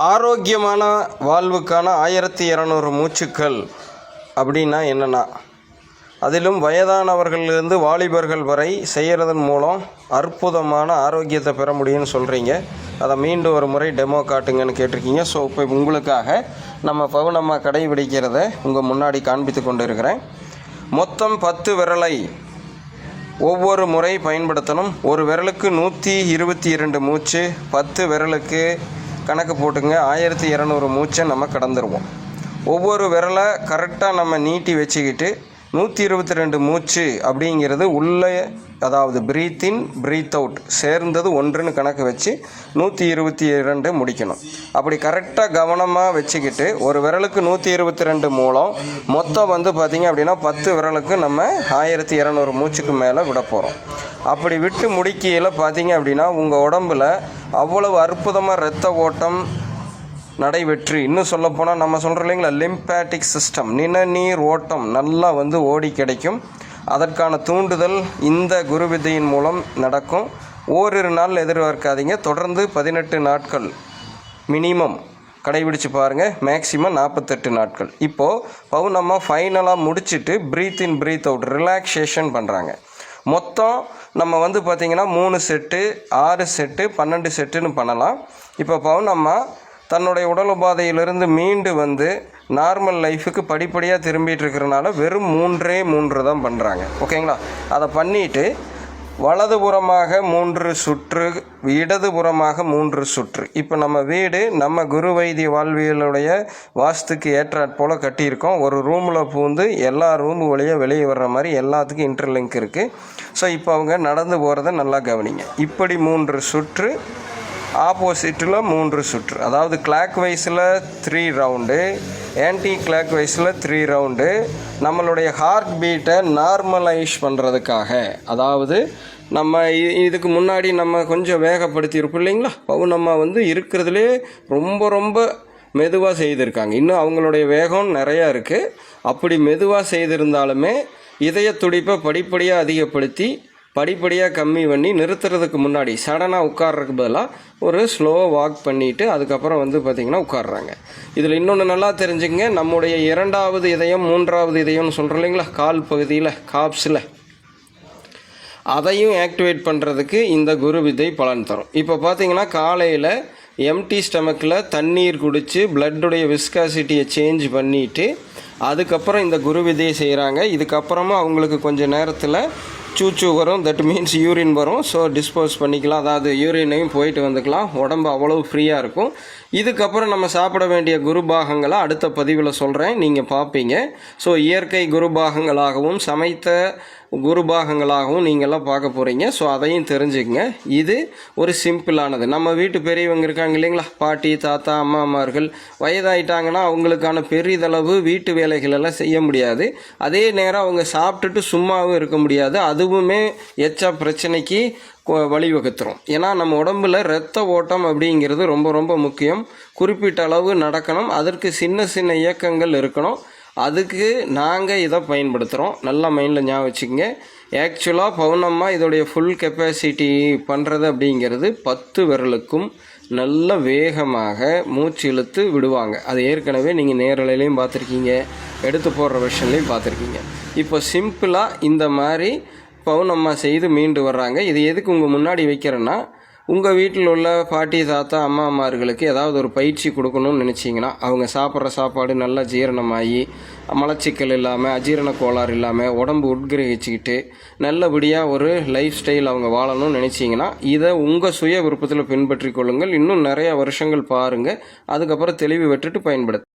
ஆரோக்கியமான வாழ்வுக்கான 1200 மூச்சுக்கள் அப்படின்னா என்னென்னா, அதிலும் வயதானவர்களிலிருந்து வாலிபர்கள் வரை செய்கிறதன் மூலம் அற்புதமான ஆரோக்கியத்தை பெற முடியும்னு சொல்கிறீங்க. அதை மீண்டும் ஒரு முறை டெமோ காட்டுங்கன்னு கேட்டிருக்கீங்க. ஸோ இப்போ உங்களுக்காக நம்ம பவுனம்மா கடைபிடிக்கிறத உங்கள் முன்னாடி காண்பித்து கொண்டு இருக்கிறேன். மொத்தம் 10 விரலை ஒவ்வொரு முறை பயன்படுத்தணும். ஒரு விரலுக்கு 122 மூச்சு, 10 விரலுக்கு கணக்கு போட்டுங்க. 1200 மூச்சை நம்ம கடந்துருவோம். ஒவ்வொரு விரலை கரெக்டாக நம்ம நீட்டி வச்சுக்கிட்டு 122 மூச்சு அப்படிங்கிறது உள்ளே, அதாவது ப்ரீத் இன் ப்ரீத் அவுட் சேர்ந்தது ஒன்றுன்னு கணக்கு வச்சு 122 முடிக்கணும். அப்படி கரெக்டாக கவனமாக வச்சுக்கிட்டு ஒரு விரலுக்கு 122 மூலம் மொத்தம் பார்த்திங்க அப்படின்னா 10 விரலுக்கு நம்ம 1200 மூச்சுக்கு மேலே விட போகிறோம். அப்படி விட்டு முடிக்கையில் பார்த்திங்க அப்படின்னா உங்கள் உடம்பில் அவ்வளவு அற்புதமாக இரத்த ஓட்டம் நடைபெற்று, இன்னும் சொல்லப்போனால் நம்ம சொல்கிறோம் இல்லைங்களா, லிம்பேட்டிக் சிஸ்டம், நிணநீர் ஓட்டம் நல்லா ஓடி கிடைக்கும். அதற்கான தூண்டுதல் இந்த குரு வித்தையின் மூலம் நடக்கும். ஓரிரு நாள் எதிர்பார்க்காதீங்க, தொடர்ந்து 18 நாட்கள் மினிமம் கடைபிடிச்சு பாருங்கள், மேக்ஸிமம் 48 நாட்கள். இப்போது பவுனம்மா ஃபைனலாக முடிச்சுட்டு breath in breathe out relaxation பண்ணுறாங்க. மொத்தம் நம்ம பார்த்திங்கன்னா 3 செட்டு, 6 செட்டு, 12 செட்டுன்னு பண்ணலாம். இப்போ பவுனம்மா தன்னுடைய உடல் உபாதையிலிருந்து மீண்டு நார்மல் லைஃபுக்கு படிப்படியாக திரும்பிட்டு இருக்கிறனால வெறும் 3 தான் பண்ணுறாங்க. ஓகேங்களா? அதை பண்ணிவிட்டு வலதுபுறமாக 3 சுற்று, இடதுபுறமாக 3 சுற்று. இப்போ நம்ம வீடு நம்ம குரு வைத்திய வாழ்வியலுடைய வாஸ்துக்கு ஏற்றாற் போல் கட்டியிருக்கோம். ஒரு ரூமில் பூந்து எல்லா ரூம் வழியாக வெளியே வர்ற மாதிரி எல்லாத்துக்கும் இன்டர்லிங்க் இருக்குது. ஸோ இப்போ அவங்க நடந்து போகிறத நல்லா கவனிங்க. இப்படி 3 சுற்று, ஆப்போசிட்டில் 3 சுற்று, அதாவது கிளாக் வைஸில் 3 ரவுண்டு, ஆன்டி கிளாக் வைஸில் 3 ரவுண்டு. நம்மளுடைய ஹார்ட் பீட்டை நார்மலைஸ் பண்ணுறதுக்காக, அதாவது நம்ம இதுக்கு முன்னாடி நம்ம கொஞ்சம் வேகப்படுத்தியிருப்போம் இல்லைங்களா, பவுனம்மா இருக்கிறதுலே ரொம்ப மெதுவாக செய்திருக்காங்க. இன்னும் அவங்களுடைய வேகம் நிறையா இருக்குது. அப்படி மெதுவாக செய்திருந்தாலுமே இதய துடிப்பை படிப்படியாக அதிகப்படுத்தி படிப்படியாக கம்மி பண்ணி நிறுத்துறதுக்கு முன்னாடி சடனாக உட்கார்றதுக்கு பதிலாக ஒரு ஸ்லோ வாக் பண்ணிவிட்டு அதுக்கப்புறம் பார்த்திங்கன்னா உட்காடுறாங்க. இதில் இன்னொன்று நல்லா தெரிஞ்சுங்க, நம்முடைய 2வது இதயம் 3வது இதயம்னு சொல்கிறோம் இல்லைங்களா, கால் பகுதியில் காப்ஸில், அதையும் ஆக்டிவேட் பண்ணுறதுக்கு இந்த குரு வித்தை பலன் தரும். இப்போ பார்த்திங்கன்னா காலையில் எம்டி ஸ்டமக்கில் தண்ணீர் குடித்து பிளட்டுடைய விஸ்காசிட்டியை சேஞ்ச் பண்ணிவிட்டு அதுக்கப்புறம் இந்த குரு விதையை செய்கிறாங்க. இதுக்கப்புறமா அவங்களுக்கு கொஞ்சம் நேரத்தில் சூச்சு வரும், தட் மீன்ஸ் யூரின் வரும். ஸோ டிஸ்போஸ் பண்ணிக்கலாம், அதாவது யூரினையும் போயிட்டு வந்துக்கலாம். உடம்பு அவ்வளவு ஃப்ரீயாக இருக்கும். இதுக்கப்புறம் நம்ம சாப்பிட வேண்டிய குரு பாகங்களை அடுத்த பதிவில் சொல்கிறேன், நீங்கள் பார்ப்பீங்க. ஸோ இயற்கை குரு பாகங்களாகவும் சமைத்த குரு பாகங்களாகவும் நீங்கள்லாம் பார்க்க போகிறீங்க. ஸோ அதையும் தெரிஞ்சுக்கங்க. இது ஒரு சிம்பிளானது. நம்ம வீட்டு பெரியவங்க இருக்காங்க இல்லைங்களா, பாட்டி, தாத்தா, அம்மாமார்கள், வயதாயிட்டாங்கன்னா அவங்களுக்கான பெரிதளவு வீட்டு வேலைகளெல்லாம் செய்ய முடியாது. அதே நேரம் அவங்க சாப்பிட்டுட்டு சும்மாவும் இருக்க முடியாது. அதுவுமே எச்சா பிரச்சனைக்கு வழிவகுத்துரும். ஏன்னா நம்ம உடம்புல இரத்த ஓட்டம் அப்படிங்கிறது ரொம்ப முக்கியம். குறிப்பிட்ட அளவு நடக்கணும். அதற்கு சின்ன இயக்கங்கள் இருக்கணும். அதுக்கு நாங்கள் இதை பயன்படுத்துகிறோம். நல்லா மைண்டில் ஞாபகம் வச்சுக்கோங்க. ஆக்சுவலாக பவுனம்மா இதோடைய ஃபுல் கெப்பாசிட்டி பண்ணுறது அப்படிங்கிறது 10 விரலுக்கும் நல்ல வேகமாக மூச்சு இழுத்து விடுவாங்க. அது ஏற்கனவே நீங்கள் நேரலையிலையும் பார்த்துருக்கீங்க, எடுத்து போடுற விஷயம்லையும் பார்த்துருக்கீங்க. இப்போ சிம்பிளாக இந்த மாதிரி பவுனம்மா செய்து மீண்டு வர்றாங்க. இது எதுக்கு உங்கள் முன்னாடி வைக்கிறேன்னா, உங்கள் வீட்டில் உள்ள பாட்டி, தாத்தா, அம்மாமார்களுக்கு ஏதாவது ஒரு பயிற்சி கொடுக்கணும்னு நினச்சிங்கன்னா, அவங்க சாப்பிட்ற சாப்பாடு நல்லா ஜீரணமாகி மலச்சிக்கல் இல்லாமல், அஜீரண கோளாறு இல்லாமல், உடம்பு உட்கிரகிச்சிக்கிட்டு நல்லபடியாக ஒரு லைஃப் ஸ்டைல் அவங்க வாழணும்னு நினச்சிங்கன்னா இதை உங்கள் சுய விருப்பத்தில் பின்பற்றி கொள்ளுங்கள். இன்னும் நிறையா வருஷங்கள் பாருங்கள். அதுக்கப்புறம் தெளிவு விட்டுட்டு பயன்படுத்து.